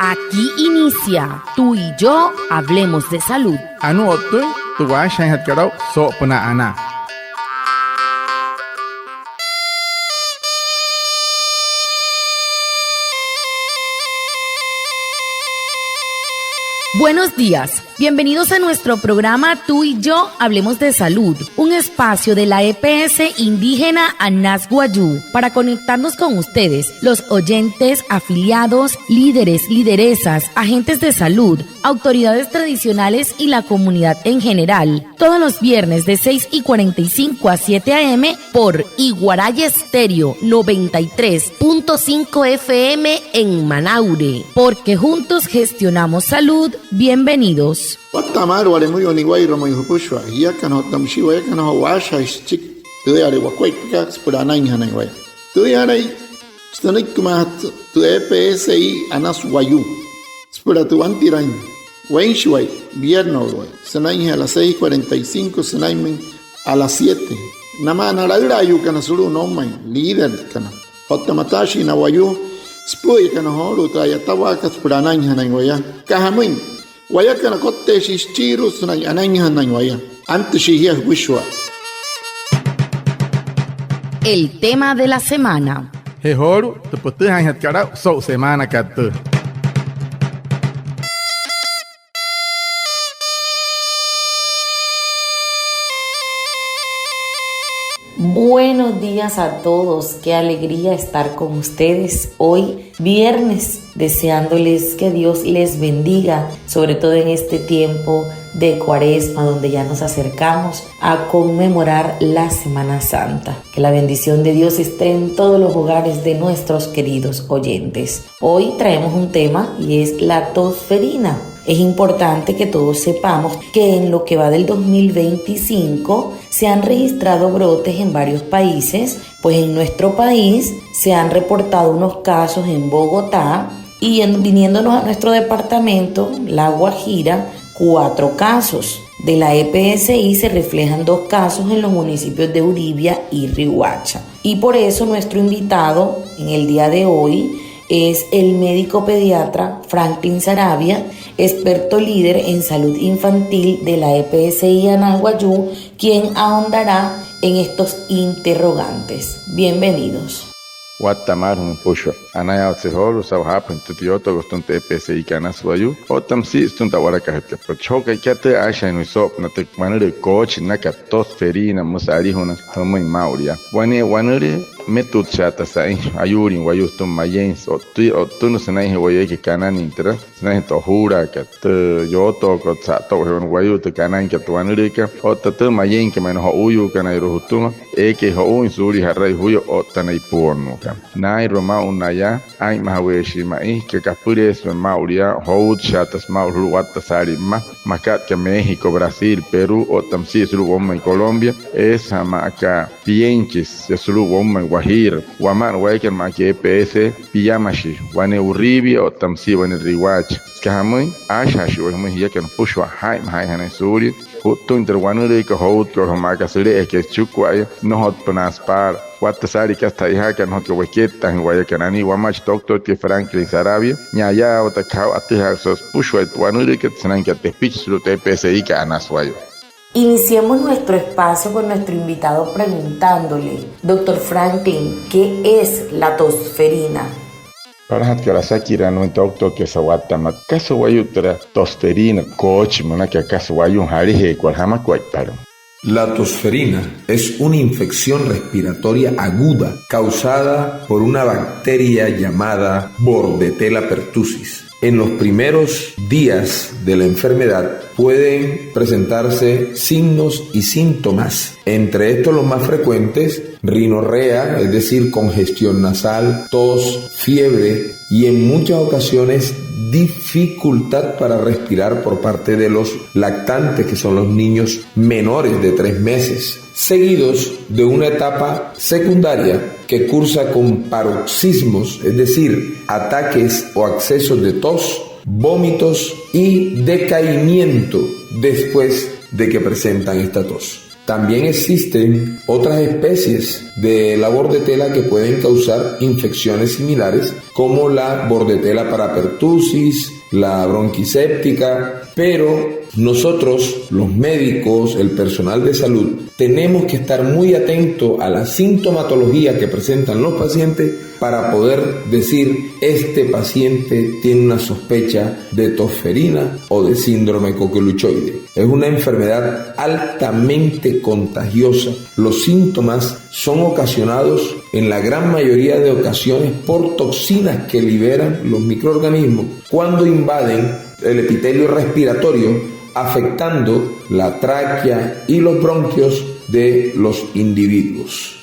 Aquí inicia Tú y Yo Hablemos de Salud. Anu otoy, tu washan hatkarau so puna ana. Buenos días, bienvenidos a nuestro programa Tú y Yo Hablemos de Salud, un espacio de la EPS indígena Anas Guayú para conectarnos con ustedes, los oyentes, afiliados, líderes, lideresas, agentes de salud, autoridades tradicionales y la comunidad en general, todos los viernes de 6:45 a 7 a.m. por Iguaraya Estéreo 93.5 FM en Manaure, porque juntos gestionamos salud. Bienvenidos. Watamar wale muy oniguay romo yupushwa ya kana tamshiwa ya kana washa chik tuare wakwai pika spurana inhanai tuare stanik kuma tu EPSI Anas Guayú spura tu antiran wenshwai viernes sanai a las 6:45 sanai a las 7 nama naraira yu kana suru no mai líder kana hotamatashi na Guayú spui kana horu traya tawaka spurana inhanai waya kahamin Guayacana cote chiros na anaña nañoya antes shihia wishwa. El tema de la semana. Hehoru, te putehan hatkarau so semana katu. Buenos días a todos, qué alegría estar con ustedes hoy viernes, deseándoles que Dios les bendiga, sobre todo en este tiempo de Cuaresma donde ya nos acercamos a conmemorar la Semana Santa. Que la bendición de Dios esté en todos los hogares de nuestros queridos oyentes. Hoy traemos un tema y es la tosferina. Es importante que todos sepamos que en lo que va del 2025 se han registrado brotes en varios países, pues en nuestro país se han reportado unos casos en Bogotá y viniéndonos a nuestro departamento, La Guajira, 4 casos. De la EPSI se reflejan 2 casos en los municipios de Uribia y Riohacha. Y por eso nuestro invitado en el día de hoy es el médico pediatra Franklin Saravia, experto líder en salud infantil de la EPSI Anas Guayú, quien ahondará en estos interrogantes. Bienvenidos. Watamar pusho anaya otseholu sawhapen tutioto gostunte EPSI Anas Guayú otam si stunta warakahte choka kyate asha no sop na te manere coach na ka tosferina musari hona homo mauria wanere metut chata sai ayurin wayustum mayens otu no sanai waye ke kanan intera sanai to hura ka te yoto ko sa to wayu te kanan ke tuanere ka otu mayen ke mano uyu kana iruhutuma ke ho un suri harai huyo otanai porno ka nai roma unaya ai mahaweshi mai ke kapures mauria hout chatas mauru watasari makat ke México, Brasil, Perú otam si suru bomba en Colombia es hamaka pienches se suru bomba Guajir, Guamar, Huaycan, Maki, EPS, Piyamashi, Wane Uribi, o Tamsi, Wane Riwach, Skahamui, Ashashi, Wame, Yakan Pushwa, Haim, Haihan, Suri, Hutu, Interwanuri, Kahot, Koromaka, Suri, Eke, Chukway, no hot Panaspar, Watasari, Castaihakan, Hot Waketa, and Wayakanani, Wamach, Doctor, T. Franklin Saravia, Nyaya, Otakau, Atihaksos, Pushwa, Wanuri, Sananka, the pitch to the EPSI, Anaswayo. Iniciemos nuestro espacio con nuestro invitado preguntándole, Dr. Franklin, ¿qué es la tosferina? Para que la sakira no doctor que sawata mat caso wayutra tosferina coach mona que acaso wayun harije cual jama cuaitaro. La tosferina es una infección respiratoria aguda causada por una bacteria llamada Bordetella pertussis. En los primeros días de la enfermedad pueden presentarse signos y síntomas. Entre estos los más frecuentes, rinorrea, es decir, congestión nasal, tos, fiebre y en muchas ocasiones dificultad para respirar por parte de los lactantes, que son los niños menores de 3 meses, seguidos de una etapa secundaria que cursa con paroxismos, es decir, ataques o accesos de tos, vómitos y decaimiento después de que presentan esta tos. También existen otras especies de la bordetela que pueden causar infecciones similares, como la bordetela parapertussis, la bronquiséptica, pero nosotros, los médicos, el personal de salud, tenemos que estar muy atentos a la sintomatología que presentan los pacientes para poder decir, este paciente tiene una sospecha de tosferina o de síndrome coqueluchoide. Es una enfermedad altamente contagiosa. Los síntomas son ocasionados en la gran mayoría de ocasiones por toxinas que liberan los microorganismos cuando invaden el epitelio respiratorio, afectando la tráquea y los bronquios de los individuos.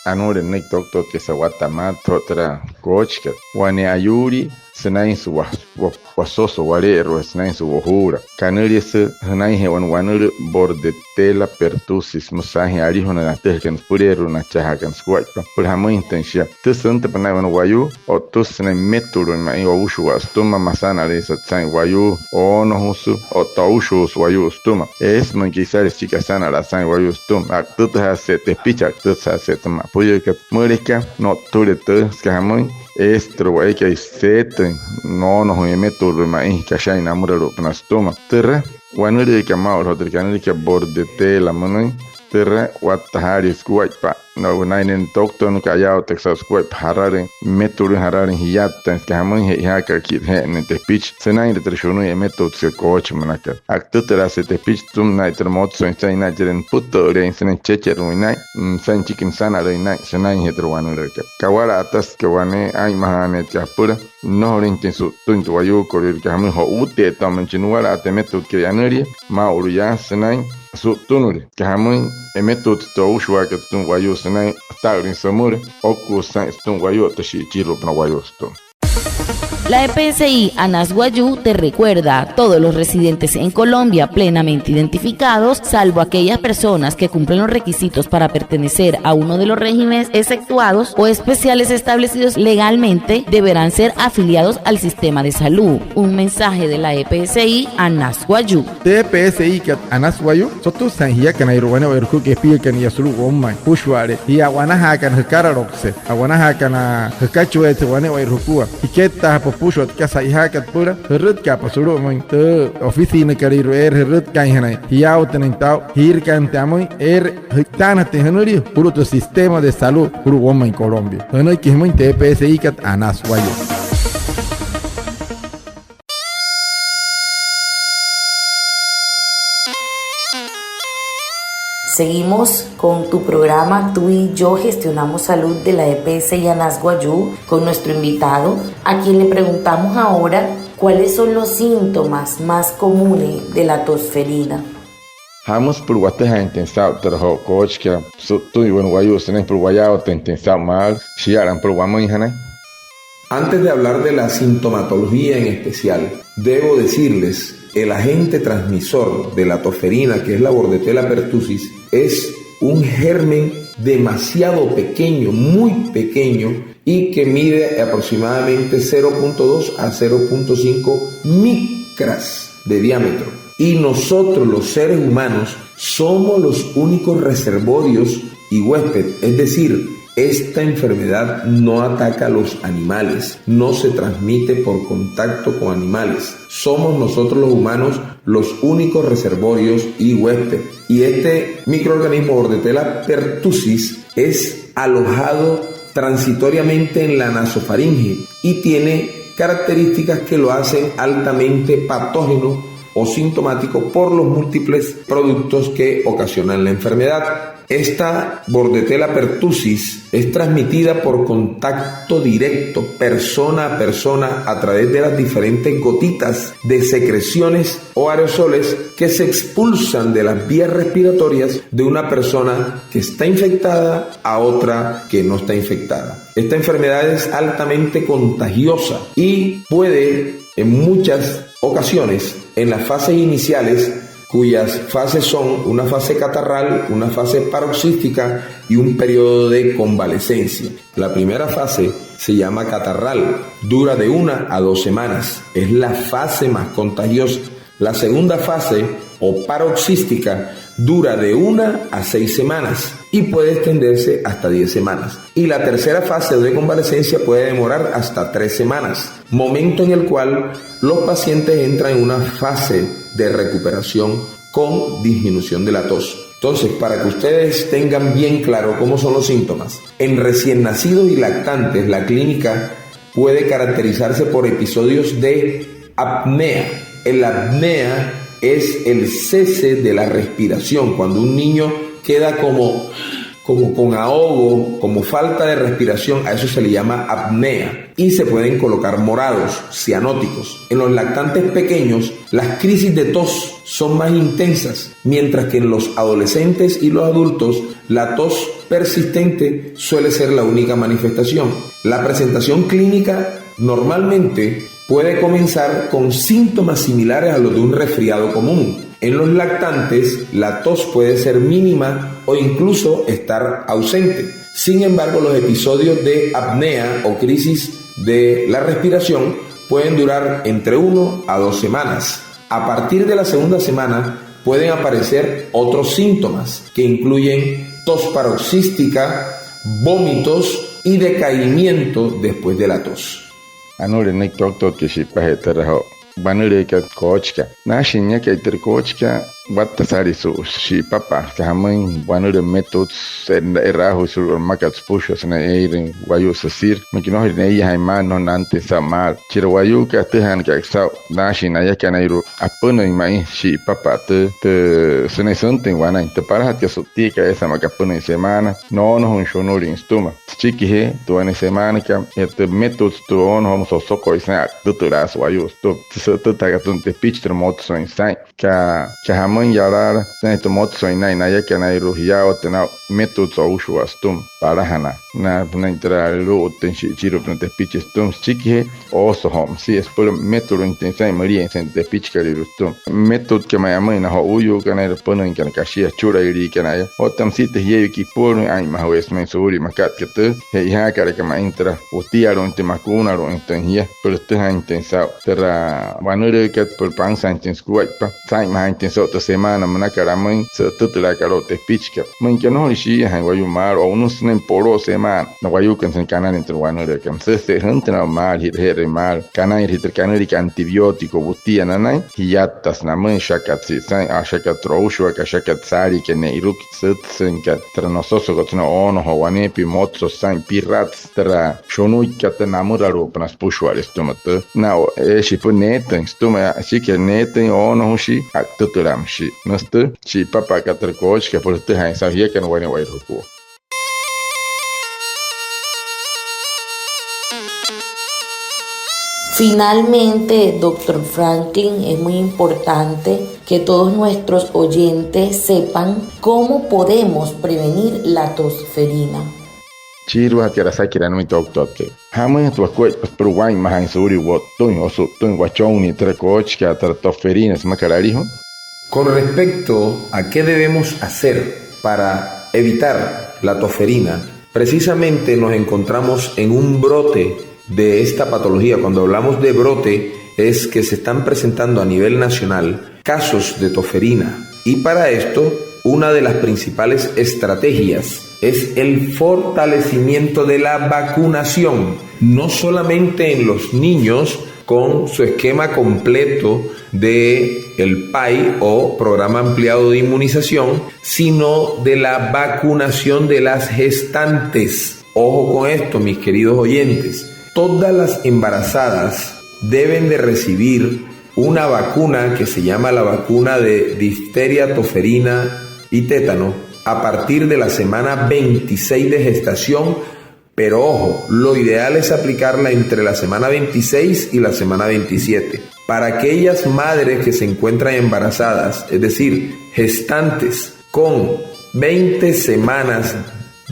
Anure nek doctor que se guatama totra cochka wane ayuri senain su wasoso warero senain su wahura kanuri se senain he wanur bordetela pertussis musahi ari hona na tehkan pureru na chahakan squatpa por hamo intensia tusante pana wan wayu o tusne meturu ma i wushu astuma masana re satsai wayu o no husu o taushu wayu astuma es man kisar chikasana la sai wayu astum aktuta se te picha tutsa se tama puyekat murika no turete skamoy estro way que sete no nos meto mai kashay namuro panastoma terra wanuri kamau hotel kanuri ke bordete la manai terra watahari squatpa no nainen doctor no kayao texas squat harare meturu harare hiyatta skamoy haka kit he ne te pitch senai de trishunu meto se coach manaka aktutra se te pitch tum na termotso in najeren putto re in checheru nai san chicken sana re nai senai heterwanure ke kawara atas ke wane ai mahane chapura no rintin su tuntu wayu korir ke hamu ho ute tamanchinuara atemetu ke yanuri ma uruya senai su tunuri ke hamu emetu to ushwa ke tun wayu senai taurin samure oku san stun wayu to shi chiro na wayu stun. La EPSI Anasguayú te recuerda a todos los residentes en Colombia plenamente identificados, salvo aquellas personas que cumplen los requisitos para pertenecer a uno de los regímenes exceptuados o especiales establecidos legalmente, deberán ser afiliados al sistema de salud. Un mensaje de la EPSI Anasguayú. EPSI que Anasguayú, sotu sanjia que nairubane werku que pide que ni yasulu gomma, pushware, y aguanaja que nos cararoxe, aguanaja que na cachuete wane werkua, y que ta pushot ka iha kat pura rut ka pasuru moin te oficina kariru rut ka ihana hiao tenentao hir kan tamoy hiktana te hanuri puro tu sistema de salud puro goma en Colombia no hay que moin te PSI kat Anasguayú. Seguimos con tu programa Tú y Yo Gestionamos Salud de la EPSI Anasguayú con nuestro invitado, a quien le preguntamos ahora cuáles son los síntomas más comunes de la tosferina. Hamos por guateja intensao terho coach que tu y bueno wayu senen por guayao te intensao mal shiaran por guamo hijana. Antes de hablar de la sintomatología en especial, debo decirles el agente transmisor de la tosferina, que es la bordetela pertussis, es un germen demasiado pequeño, muy pequeño, y que mide aproximadamente 0.2 a 0.5 micras de diámetro. Y nosotros, los seres humanos, somos los únicos reservorios y huésped, es decir, esta enfermedad no ataca a los animales, no se transmite por contacto con animales. Somos nosotros los humanos los únicos reservorios y huéspedes. Y este microorganismo bordetela pertussis es alojado transitoriamente en la nasofaringe y tiene características que lo hacen altamente patógeno o sintomático por los múltiples productos que ocasionan la enfermedad. Esta bordetela pertussis es transmitida por contacto directo, persona a persona, a través de las diferentes gotitas de secreciones o aerosoles que se expulsan de las vías respiratorias de una persona que está infectada a otra que no está infectada. Esta enfermedad es altamente contagiosa y puede, en muchas ocasiones, en las fases iniciales, cuyas fases son una fase catarral, una fase paroxística y un periodo de convalecencia. La primera fase se llama catarral, dura de 1 a 2 semanas, es la fase más contagiosa. La segunda fase, o paroxística, dura de 1 a 6 semanas y puede extenderse hasta 10 semanas. Y la tercera fase de convalecencia puede demorar hasta 3 semanas, momento en el cual los pacientes entran en una fase de recuperación con disminución de la tos. Entonces, para que ustedes tengan bien claro cómo son los síntomas, en recién nacidos y lactantes la clínica puede caracterizarse por episodios de apnea. El apnea es el cese de la respiración, cuando un niño queda como con ahogo, como falta de respiración, a eso se le llama apnea, y se pueden colocar morados, cianóticos. En los lactantes pequeños, las crisis de tos son más intensas, mientras que en los adolescentes y los adultos, la tos persistente suele ser la única manifestación. La presentación clínica normalmente puede comenzar con síntomas similares a los de un resfriado común. En los lactantes, la tos puede ser mínima o incluso estar ausente. Sin embargo, los episodios de apnea o crisis de la respiración pueden durar entre 1 a 2 semanas. A partir de la segunda semana pueden aparecer otros síntomas que incluyen tos paroxística, vómitos y decaimiento después de la tos. Anure nek doctor que si pahetaraho banure ka coachka nashinya ka iter coachka batta sari su si papa ka hamen banure methods eraho sur makats pushos na eirin wayu sasir mikino ne ya haiman no nante samal chiro wayu ka tehan ka sa nashina ya ka nairu apono mai si papa te sene sonte wana te para que sotika esa makapono en semana no un shonor instuma chiki he to en semana ka et methods to on homo soko isa tuturas wayu to to tagatun te pitch termoto insai ka hamen yarar te termoto inai na ya ka nairu ya otena methods o ushu astum para hana na entrar ro ten chiro te pitch stum chiki he oso hom si es por método intensai maria en te pitch ka rustum método que mai amai na ho uyu ka na pono in kan kashia chura iri ka na otam si te ye ki por ai ma ho es men suri makat ke te he ha ka ka ma entra o tiaro inte makuna ro intensia pero te ha intensa terra vanure que por pansa intens kuaipa sai ma intenso to semana mana karamai se tutela karo te pitch ka men que no shi ha wayu mar o unos nem poro semana no wayu kan sen kanan entre vanure que se gente na mal hit mal kanan hit kanan ri antibiótico butia nanai hiatas na men shakat si sai a shakat roushu ka shakat sari que ne iruk set sen ka tranososo ko no ono ho wane pi motso sai pirats tra shonu ka te namuraro panas pushwar stomat na shi puneten stoma así que neten ono shi akturam shi nastu shi papa ka tercoach que por te ha sabia que no wane wai ruku. Finalmente, doctor Franklin, es muy importante que todos nuestros oyentes sepan cómo podemos prevenir la tosferina. Chiru hatiara sakira no doctor que hamen tu kwet pero wai mahan suri wo ton oso ton wachoni trecoach que atra tosferina es macararijo. Con respecto a qué debemos hacer para evitar la tosferina, precisamente nos encontramos en un brote de esta patología. Cuando hablamos de brote es que se están presentando a nivel nacional casos de tosferina, y para esto una de las principales estrategias es el fortalecimiento de la vacunación, no solamente en los niños con su esquema completo de el PAI o programa ampliado de inmunización, sino de la vacunación de las gestantes. Ojo con esto, mis queridos oyentes. Todas las embarazadas deben de recibir una vacuna que se llama la vacuna de difteria, tosferina y tétano a partir de la semana 26 de gestación, pero ojo, lo ideal es aplicarla entre la semana 26 y la semana 27. Para aquellas madres que se encuentran embarazadas, es decir, gestantes con 20 semanas,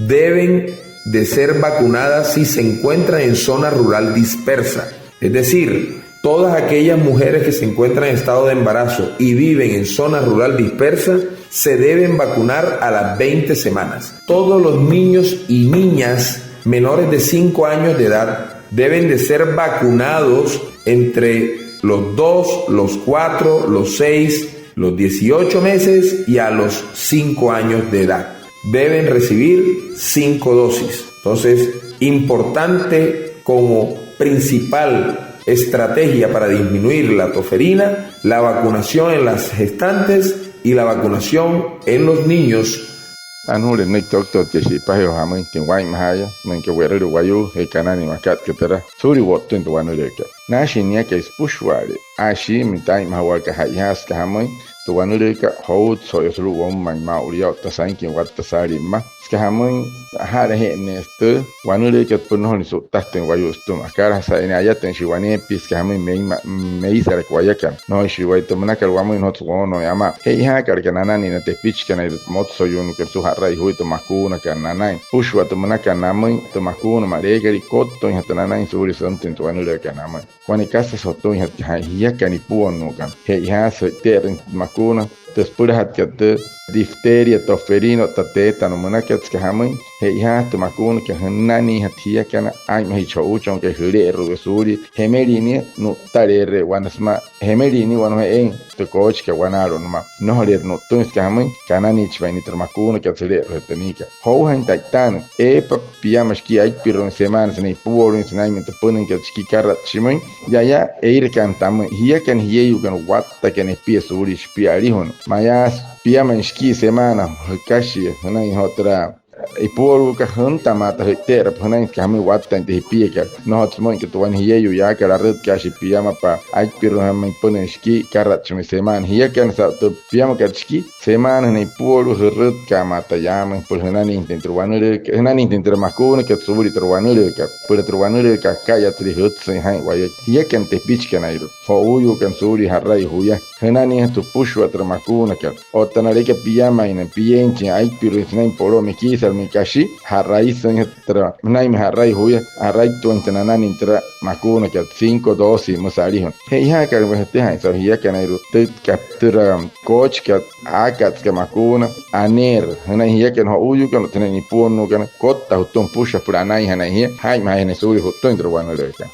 deben de ser vacunadas si se encuentran en zona rural dispersa. Es decir, todas aquellas mujeres que se encuentran en estado de embarazo y viven en zona rural dispersa se deben vacunar a las 20 semanas. Todos los niños y niñas menores de 5 años de edad deben de ser vacunados entre los 2, los 4, los 6, los 18 meses y a los 5 años de edad. Deben recibir 5 dosis. Entonces, importante como principal estrategia para disminuir la tosferina, la vacunación en las gestantes y la vacunación en los niños. Anule nek doctor teshi pahyo hamen tin wai mahaya men ke weru wayu he kanani makat ketara suri wotun to wanule ke nashi nya ke spushwale ashi mitai mawa ka hayas ka hamen to wanule ka hot so yesru won man ma uriya tasain ke wat tasari ma ska hamen hare he neste wanule ke punhon so tasten wayu stum akara sa ina ayaten shi wane pis ka hamen mei sara kwayaka no shi wai to manakal wamen hot wono yama he ha kar ka nanani na te pitch kana mot so yunu ke su rai hui to makuna ka nanai pushwa to manaka namai to makuna maregari kotto in hatananai suri santin to wanule ka namai kwani kasa so to hiya kani puonu kan he ha so terin makuna después hat difteria tosferino tateta no manaka ka hamai he ha to makuna ka nani hatia kana ai mai chouchon ke hire rugesuri hemerini no tarere wanasma hemerini wano en to coach ka wanaro no horer no tuns ka hamai kanani chvaini to makuna ka tsere retenika ho han taitan pa piamas ki ai piron semanas nei puorin sinai mit punen ka chiki karat chimai ya eir kan tam hiya kan hiyu kan watta kan pia suri spiari hon mayas piamas ki semana kashi nai hotra e por ka hanta mata hetera phanai ka mi watta de pia ka no hot mon ke to wan hiyu ya ka red kashi piama pa ai piron ham punen ski karat chimi semana hiya kan sa to piama ka chiki semana nei por red ka mata yaman por hanani intentro wanure hanani intentro makuna ke suburi trowanure ka por trowanure ka kaya tri hot sai hai wai hiya kan te pitch ka nairu fo uyu kan suri harrai huya hanani to pushwa tra makuna ka otanare ka piama ina pienchi ai piron sinai poro me kisa mi kashi harrai san tra nai me harrai huya harrai to entanani tra makuna ka 5 dosis musarihon he ha ka me te hai so hiya ka nairu te captura coach ka akats ka makuna aner hanai hiya ka no uyu ka no tene ni puonu ka kotta hutton pusha pura nai hanai hiya hai mai ne suri hutton tra wanule ka.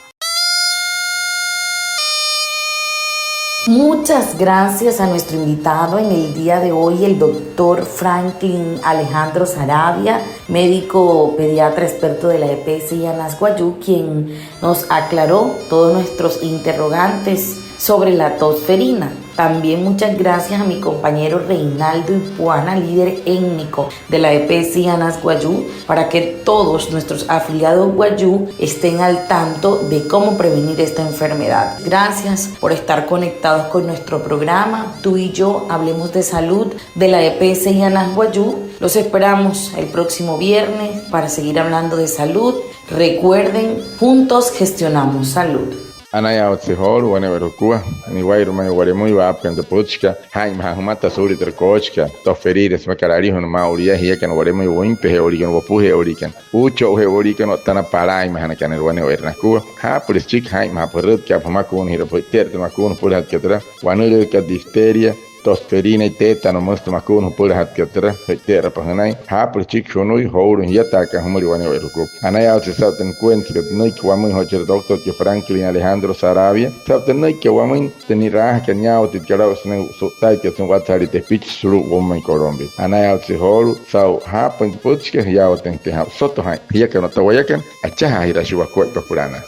Muchas gracias a nuestro invitado en el día de hoy, el doctor Franklin Alejandro Saravia, médico pediatra experto de la EPS Anas Guayú, quien nos aclaró todos nuestros interrogantes sobre la tosferina. También muchas gracias a mi compañero Reinaldo Ipuana, líder étnico de la EPS Anas Guayú, para que todos nuestros afiliados Guayú estén al tanto de cómo prevenir esta enfermedad. Gracias por estar conectados con nuestro programa. Tú y yo hablemos de salud de la EPS Anas Guayú. Los esperamos el próximo viernes para seguir hablando de salud. Recuerden, juntos gestionamos salud. Anaya otsihol wane verukua ni wairu mai ware muy va apkando puchka hai ma humata suri ter kochka to ferire sma karari hon ma uria hiya kan ware muy wimpe he orikan wapuhe orikan ucho he orikan otana parai ma hana kan wane wernakua ha pulischik hai ma perut ka phama kun hira poiter ma kun pulat ketra wanule ka difteria tosferina y tétano musto makun hupul hat ketra hetera pahanai ha pulischik shonui hourun yata ka humari wane weruku anaya otsi sauten cuenta que no que vamos hocher doctor que Franklin Alejandro Saravia sauten no que vamos tenir que nyao tit kara usne sotai que son watsari te pitch suru woman Colombia anaya otsi horu sau ha pulichke yao ten te ha soto hai ya que no tawayakan acha hirashi wa ko purana.